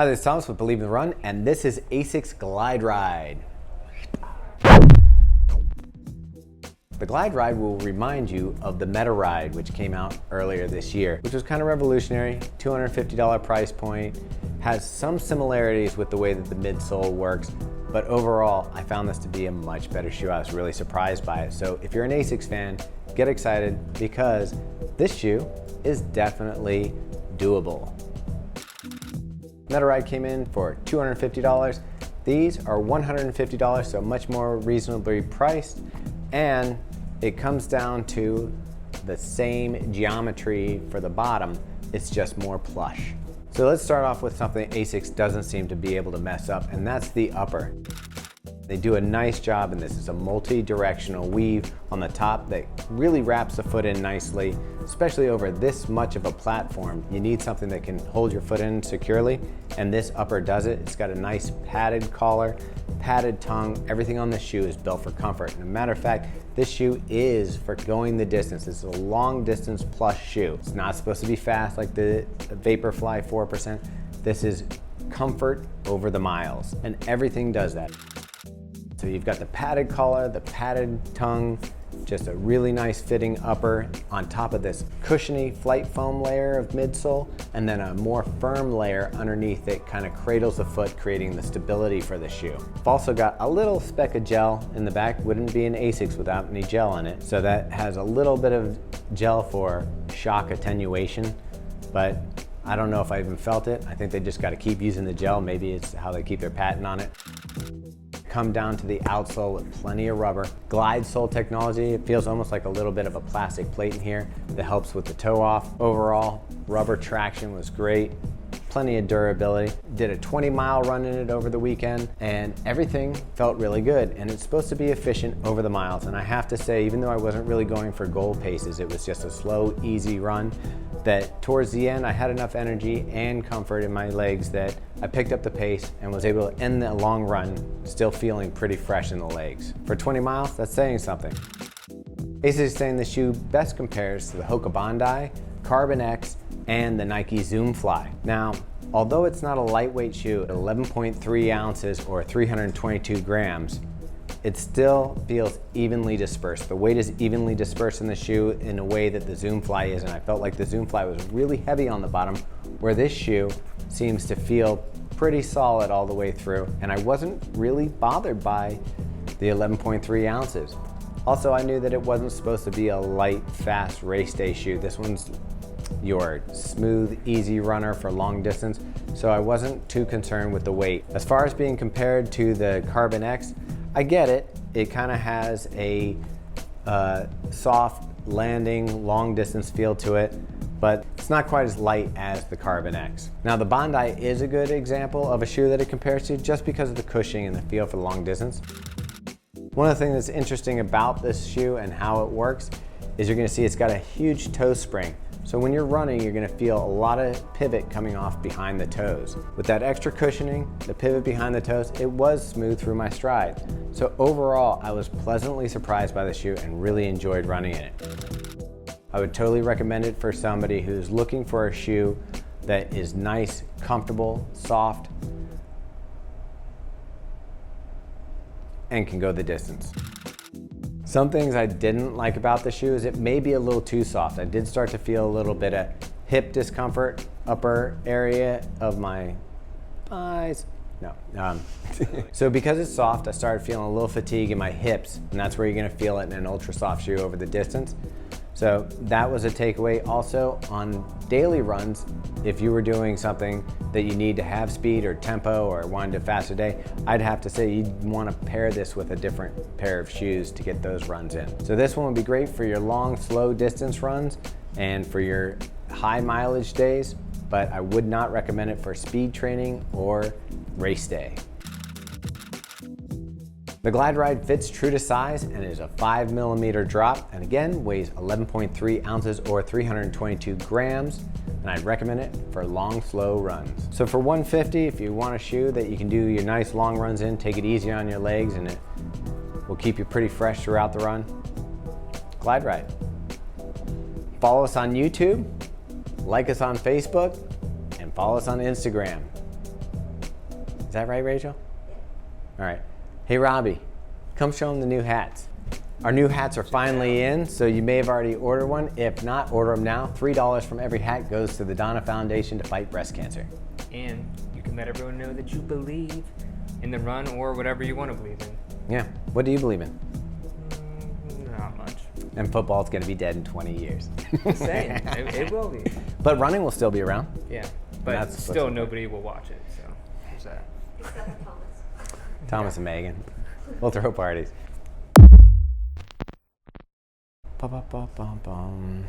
Hi, this is Thomas with Believe in the Run, and this is ASICS Glideride. The Glideride will remind you of the Meta Ride, which came out earlier this year, which was kind of revolutionary, $250 price point, has some similarities with the way that the midsole works, but overall, I found this to be a much better shoe. I was really surprised by it. So if you're an ASICS fan, get excited because this shoe is definitely doable. Meta Ride came in for $250. These are $150, so much more reasonably priced, and it comes down to the same geometry for the bottom, it's just more plush. So let's start off with something ASICS doesn't seem to be able to mess up, and that's the upper. They do a nice job in this. It's a multi-directional weave on the top that really wraps the foot in nicely, especially over this much of a platform. You need something that can hold your foot in securely, and this upper does it. It's got a nice padded collar, padded tongue. Everything on this shoe is built for comfort. And a matter of fact, this shoe is for going the distance. It's a long distance plush shoe. It's not supposed to be fast like the Vaporfly 4%. This is comfort over the miles, and everything does that. So you've got the padded collar, the padded tongue, just a really nice fitting upper on top of this cushiony flight foam layer of midsole, and then a more firm layer underneath that kind of cradles the foot, creating the stability for the shoe. I've also got a little speck of gel in the back. Wouldn't be an ASICS without any gel in it. So that has a little bit of gel for shock attenuation, but I don't know if I even felt it. I think they just got to keep using the gel. Maybe it's how they keep their patent on it. Come down to the outsole with plenty of rubber. Glide sole technology, it feels almost like a little bit of a plastic plate in here that helps with the toe off. Overall, rubber traction was great. Plenty of durability. Did a 20-mile run in it over the weekend, and everything felt really good. And it's supposed to be efficient over the miles. And I have to say, even though I wasn't really going for goal paces, it was just a slow, easy run, that towards the end I had enough energy and comfort in my legs that I picked up the pace and was able to end the long run still feeling pretty fresh in the legs. For 20 miles, that's saying something. ASICS is saying the shoe best compares to the Hoka Bondi, Carbon X, and the Nike Zoom Fly. Now, although it's not a lightweight shoe at 11.3 ounces or 322 grams, it still feels evenly dispersed. The weight is evenly dispersed in the shoe in a way that the Zoom Fly isn't. I felt like the Zoom Fly was really heavy on the bottom, where this shoe seems to feel pretty solid all the way through, and I wasn't really bothered by the 11.3 ounces. Also, I knew that it wasn't supposed to be a light, fast race day shoe. This one's your smooth, easy runner for long distance, so I wasn't too concerned with the weight. As far as being compared to the Carbon X, I get it. It kind of has a soft landing, long distance feel to it, but it's not quite as light as the Carbon X. Now, the Bondi is a good example of a shoe that it compares to just because of the cushioning and the feel for the long distance. One of the things that's interesting about this shoe and how it works is you're gonna see it's got a huge toe spring. So when you're running, you're gonna feel a lot of pivot coming off behind the toes. With that extra cushioning, the pivot behind the toes, it was smooth through my stride. So overall, I was pleasantly surprised by the shoe and really enjoyed running in it. I would totally recommend it for somebody who's looking for a shoe that is nice, comfortable, soft, and can go the distance. Some things I didn't like about the shoe is it may be a little too soft. I did start to feel a little bit of hip discomfort, upper area of my thighs. No. So because it's soft, I started feeling a little fatigue in my hips, and that's where you're gonna feel it in an ultra soft shoe over the distance. So that was a takeaway. Also, on daily runs, if you were doing something that you need to have speed or tempo or wanted a faster day, I'd have to say you'd want to pair this with a different pair of shoes to get those runs in. So this one would be great for your long, slow distance runs and for your high mileage days, but I would not recommend it for speed training or race day. The Glideride fits true to size and is a 5mm drop, and again weighs 11.3 ounces or 322 grams, and I'd recommend it for long, slow runs. So for $150, if you want a shoe that you can do your nice long runs in, take it easy on your legs, and it will keep you pretty fresh throughout the run, Glideride. Follow us on YouTube, like us on Facebook, and follow us on Instagram. Is that right, Rachel? All right. Hey, Robbie, come show them the new hats. Our new hats are finally in, so you may have already ordered one. If not, order them now. $3 from every hat goes to the Donna Foundation to fight breast cancer. And you can let everyone know that you believe in the run or whatever you want to believe in. Yeah. What do you believe in? Not much. And football's going to be dead in 20 years. Just saying, it will be. But running will still be around. Yeah, but still nobody will watch it, so there's that. Except for Thomas. Thomas and Megan. We'll throw parties. Ba-ba-ba-bum-bum.